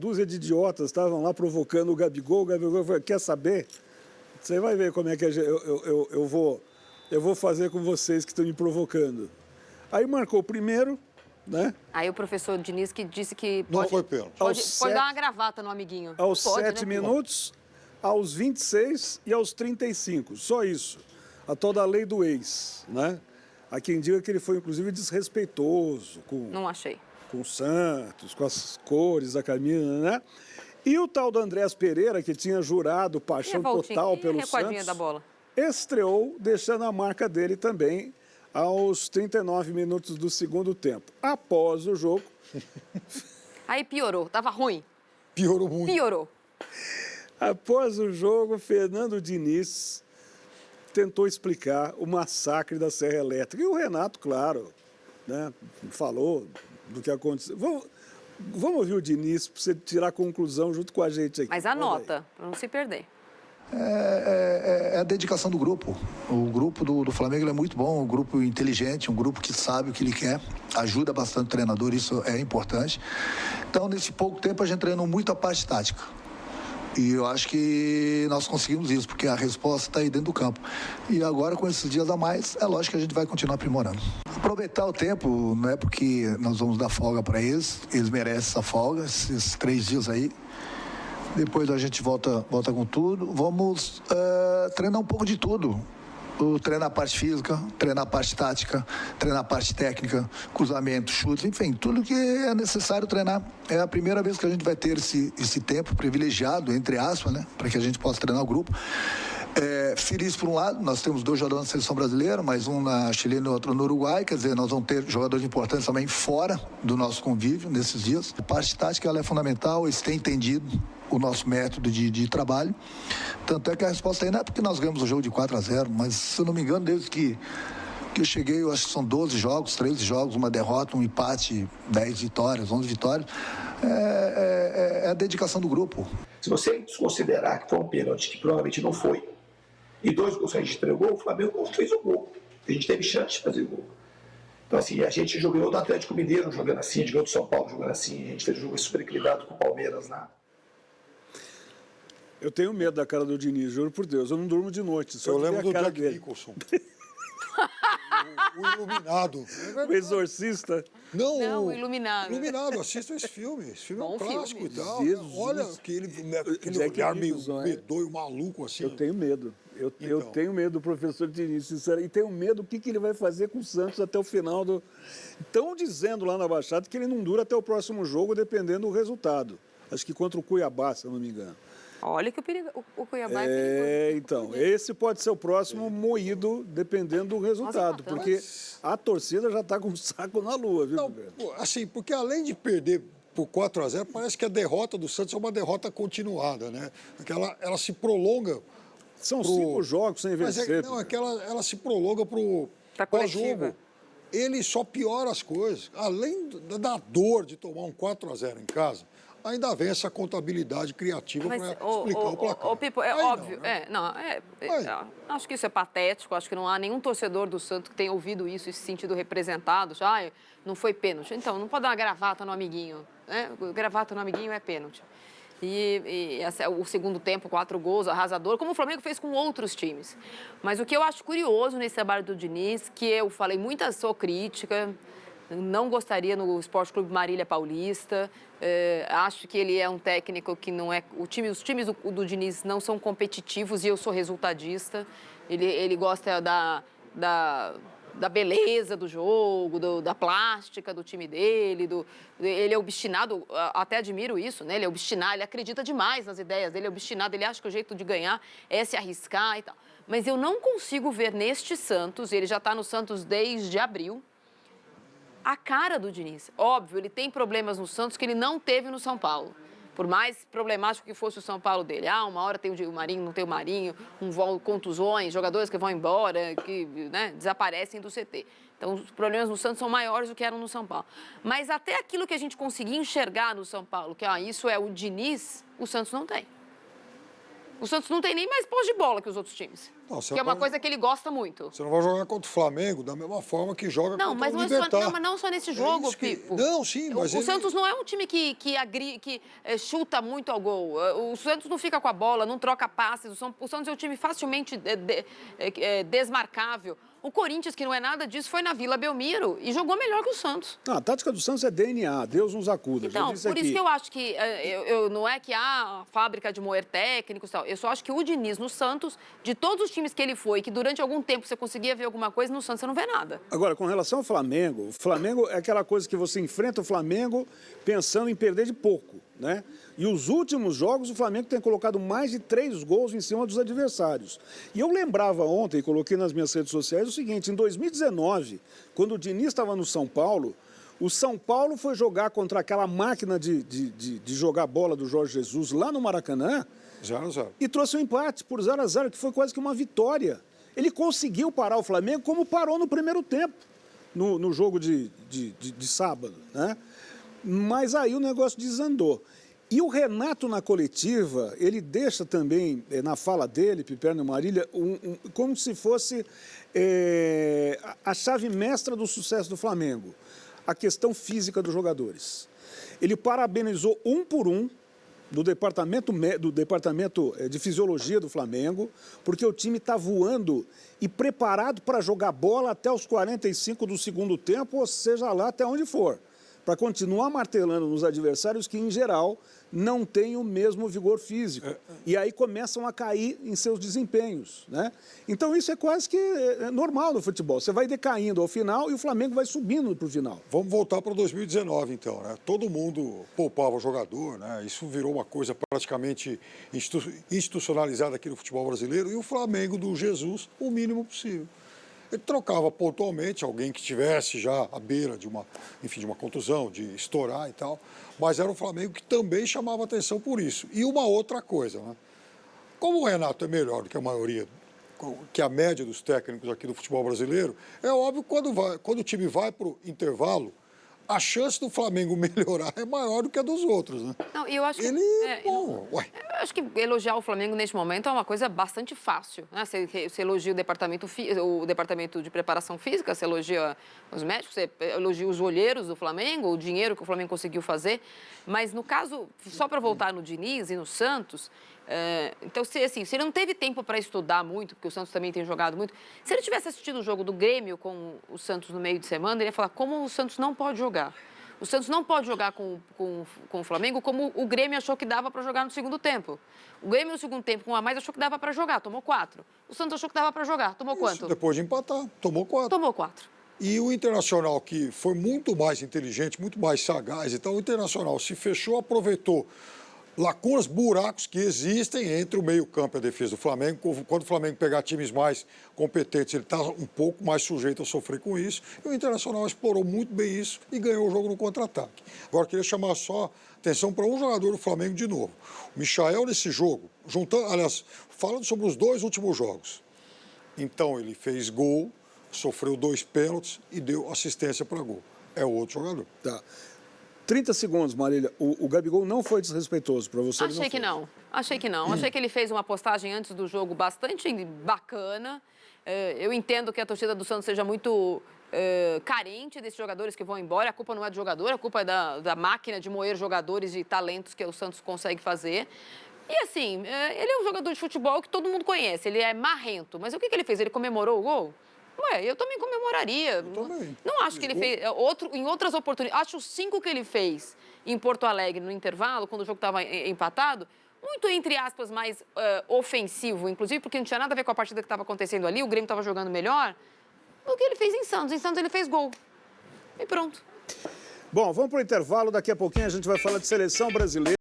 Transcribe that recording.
dúzia de idiotas estavam lá provocando o Gabigol falou, quer saber? Você vai ver como é que eu vou fazer com vocês que estão me provocando. Aí marcou o primeiro, né? Aí o professor Diniz que disse que Não foi pênalti. pode dar uma gravata no amiguinho. Aos Pode, 7 né? minutos, aos 26 e aos 35. Só isso. A tal da lei do ex, né? Há quem diga que ele foi, inclusive, desrespeitoso com... Não achei. Com o Santos, com as cores da camisa, né? E o tal do Andréas Pereira, que tinha jurado paixão total pelo Santos, da bola? estreou, deixando a marca dele também aos 39 minutos do segundo tempo. Após o jogo... Aí piorou, tava ruim. Piorou muito. Piorou. Após o jogo, Fernando Diniz tentou explicar o massacre da Serra Elétrica. E o Renato, claro, né, falou do que aconteceu. Vamos ouvir o Diniz para você tirar a conclusão junto com a gente aqui. Mas anota, para não se perder. É a dedicação do grupo. O grupo do Flamengo ele é muito bom, um grupo inteligente, um grupo que sabe o que ele quer, ajuda bastante o treinador, isso é importante. Então, nesse pouco tempo, a gente treinou muito a parte tática. E eu acho que nós conseguimos isso, porque a resposta está aí dentro do campo. E agora, com esses dias a mais, é lógico que a gente vai continuar aprimorando. Aproveitar o tempo, não é porque nós vamos dar folga para eles merecem essa folga, esses 3 dias aí. Depois a gente volta com tudo. Vamos treinar um pouco de tudo. Treinar a parte física, treinar a parte tática, treinar a parte técnica, cruzamento, chute, enfim, tudo que é necessário treinar. É a primeira vez que a gente vai ter esse tempo privilegiado, entre aspas, né, para que a gente possa treinar o grupo. Feliz por um lado, nós temos 2 jogadores na seleção brasileira, mais um na chilena e outro no Uruguai, quer dizer, nós vamos ter jogadores importantes também fora do nosso convívio nesses dias. A parte tática ela é fundamental, eles têm entendido o nosso método de trabalho. Tanto é que a resposta aí não é porque nós ganhamos o jogo de 4-0, mas, se eu não me engano, desde que eu cheguei, eu acho que são 12 jogos, 13 jogos, uma derrota, um empate, 10 vitórias, 11 vitórias. É a dedicação do grupo. Se você desconsiderar que foi um pênalti, que provavelmente não foi, e 2 gols que a gente entregou, o Flamengo não fez o gol. A gente teve chance de fazer o gol. Então, assim, a gente jogou do Atlético Mineiro jogando assim, a gente ganhou do São Paulo jogando assim, a gente fez um jogo super equilibrado com o Palmeiras lá. Eu tenho medo da cara do Diniz, juro por Deus. Eu não durmo de noite, só Eu de ver lembro a do cara Jack dele. Nicholson. O Iluminado. O Exorcista. Não, o Iluminado. Iluminado, assistam esse filme. Esse filme é um Bom clássico filme. e tal. Jesus. Olha aquele Jack olhar meio Nicholson, medonho, maluco assim. Eu tenho medo. Eu tenho medo do professor Diniz, sinceramente. E tenho medo do que ele vai fazer com o Santos até o final do... Estão dizendo lá na Baixada que ele não dura até o próximo jogo, dependendo do resultado. Acho que contra o Cuiabá, se eu não me engano. Olha que o Cuiabá é perigoso. Então, esse pode ser o próximo moído, dependendo do resultado. Nossa, porque a torcida já está com o saco na lua, viu, Não, Roberto? assim, porque além de perder por 4-0, parece que a derrota do Santos é uma derrota continuada, né? Porque ela se prolonga. São 5 jogos sem Mas vencer. não, é que ela se prolonga Pra para o coletiva. jogo. Ele só piora as coisas. Além da dor de tomar um 4-0 em casa, ainda vem essa contabilidade criativa para explicar o placar. Pipo, é Aí óbvio. Não, né? Acho que isso é patético. Acho que não há nenhum torcedor do Santos que tenha ouvido isso e se sentido representado. Já, não foi pênalti. Então, não pode dar uma gravata no amiguinho. Né? Gravata no amiguinho é pênalti. O segundo tempo, 4 gols, arrasador, como o Flamengo fez com outros times. Mas o que eu acho curioso nesse trabalho do Diniz, que eu falei sou crítica, não gostaria no Esporte Clube Marília Paulista, acho que ele é um técnico que não é... Os times do Diniz não são competitivos e eu sou resultadista. Ele gosta da beleza do jogo, da plástica do time dele, ele é obstinado, até admiro isso, né? Ele é obstinado, ele acredita demais nas ideias dele, é obstinado, ele acha que o jeito de ganhar é se arriscar e tal. Mas eu não consigo ver neste Santos, e ele já está no Santos desde abril, a cara do Diniz. Óbvio, ele tem problemas no Santos que ele não teve no São Paulo. Por mais problemático que fosse o São Paulo dele. Uma hora tem o Marinho, não tem o Marinho, contusões, jogadores que vão embora, que desaparecem do CT. Então, os problemas no Santos são maiores do que eram no São Paulo. Mas até aquilo que a gente conseguia enxergar no São Paulo, que isso é o Diniz, o Santos não tem. O Santos não tem nem mais posse de bola que os outros times. Não, que é uma coisa que ele gosta muito. Você não vai jogar contra o Flamengo da mesma forma que joga contra o Libertad. Mas não só nesse jogo, Pipo. Não, sim, mas o Santos não é um time que chuta muito ao gol. O Santos não fica com a bola, não troca passes. O Santos é um time facilmente desmarcável. O Corinthians, que não é nada disso, foi na Vila Belmiro e jogou melhor que o Santos. Não, a tática do Santos é DNA, Deus nos acuda. Então, por isso que eu acho que não é que há fábrica de moer técnicos e tal. Eu só acho que o Diniz no Santos, de todos os times que ele foi, que durante algum tempo você conseguia ver alguma coisa, no Santos você não vê nada. Agora, com relação ao Flamengo, o Flamengo é aquela coisa que você enfrenta o Flamengo pensando em perder de pouco, né? E os últimos jogos, o Flamengo tem colocado mais de 3 gols em cima dos adversários. E eu lembrava ontem, e coloquei nas minhas redes sociais, o seguinte, em 2019, quando o Diniz estava no São Paulo, o São Paulo foi jogar contra aquela máquina de jogar bola do Jorge Jesus lá no Maracanã 0-0. E trouxe um empate por 0-0, que foi quase que uma vitória. Ele conseguiu parar o Flamengo como parou no primeiro tempo, no jogo de sábado, né? Mas aí o negócio desandou. E o Renato, na coletiva, ele deixa também, na fala dele, Piperno e Marília, como se fosse a chave mestra do sucesso do Flamengo, a questão física dos jogadores. Ele parabenizou um por um do departamento de fisiologia do Flamengo, porque o time está voando e preparado para jogar bola até os 45 do segundo tempo, ou seja lá até onde for, para continuar martelando nos adversários que, em geral, não têm o mesmo vigor físico. E aí começam a cair em seus desempenhos, né? Então isso é quase que normal no futebol. Você vai decaindo ao final e o Flamengo vai subindo para o final. Vamos voltar para 2019, então, né? Todo mundo poupava o jogador, né? Isso virou uma coisa praticamente institucionalizada aqui no futebol brasileiro. E o Flamengo do Jesus, o mínimo possível. Ele trocava pontualmente alguém que estivesse já à beira de uma contusão, de estourar e tal, mas era o Flamengo que também chamava atenção por isso. E uma outra coisa, né? Como o Renato é melhor do que a maioria, que a média dos técnicos aqui do futebol brasileiro, é óbvio que quando o time vai para o intervalo, a chance do Flamengo melhorar é maior do que a dos outros, né? Não, eu acho que... Eu acho que elogiar o Flamengo neste momento é uma coisa bastante fácil, né? Você elogia o departamento de preparação física, você elogia os médicos, você elogia os olheiros do Flamengo, o dinheiro que o Flamengo conseguiu fazer. Mas, no caso, só para voltar no Diniz e no Santos... Então, se ele não teve tempo para estudar muito, porque o Santos também tem jogado muito, se ele tivesse assistido o jogo do Grêmio com o Santos no meio de semana, ele ia falar como o Santos não pode jogar. O Santos não pode jogar com o Flamengo como o Grêmio achou que dava para jogar no segundo tempo. O Grêmio no segundo tempo, com a mais, achou que dava para jogar, tomou 4. O Santos achou que dava para jogar, tomou quanto? Depois de empatar, tomou 4. Tomou 4. E o Internacional, que foi muito mais inteligente, muito mais sagaz, então o Internacional se fechou, aproveitou lacunas, buracos que existem entre o meio-campo e a defesa do Flamengo. Quando o Flamengo pegar times mais competentes, ele está um pouco mais sujeito a sofrer com isso. E o Internacional explorou muito bem isso e ganhou o jogo no contra-ataque. Agora, queria chamar só atenção para um jogador do Flamengo de novo. O Michael, nesse jogo, falando sobre os 2 últimos jogos. Então, ele fez gol, sofreu 2 pênaltis e deu assistência para gol. É outro jogador. Tá. 30 segundos, Marília. O Gabigol não foi desrespeitoso para você? Achei que não. Achei que ele fez uma postagem antes do jogo bastante bacana. Eu entendo que a torcida do Santos seja muito carente desses jogadores que vão embora. A culpa não é do jogador, a culpa é da máquina de moer jogadores e talentos que o Santos consegue fazer. E assim, ele é um jogador de futebol que todo mundo conhece. Ele é marrento. Mas o que ele fez? Ele comemorou o gol? Eu também comemoraria. Eu também. Não acho que ele fez... em outras oportunidades... Acho os 5 que ele fez em Porto Alegre, no intervalo, quando o jogo estava empatado, muito, entre aspas, mais ofensivo, inclusive, porque não tinha nada a ver com a partida que estava acontecendo ali, o Grêmio estava jogando melhor, do que ele fez em Santos. Em Santos ele fez gol. E pronto. Bom, vamos para o intervalo. Daqui a pouquinho a gente vai falar de seleção brasileira.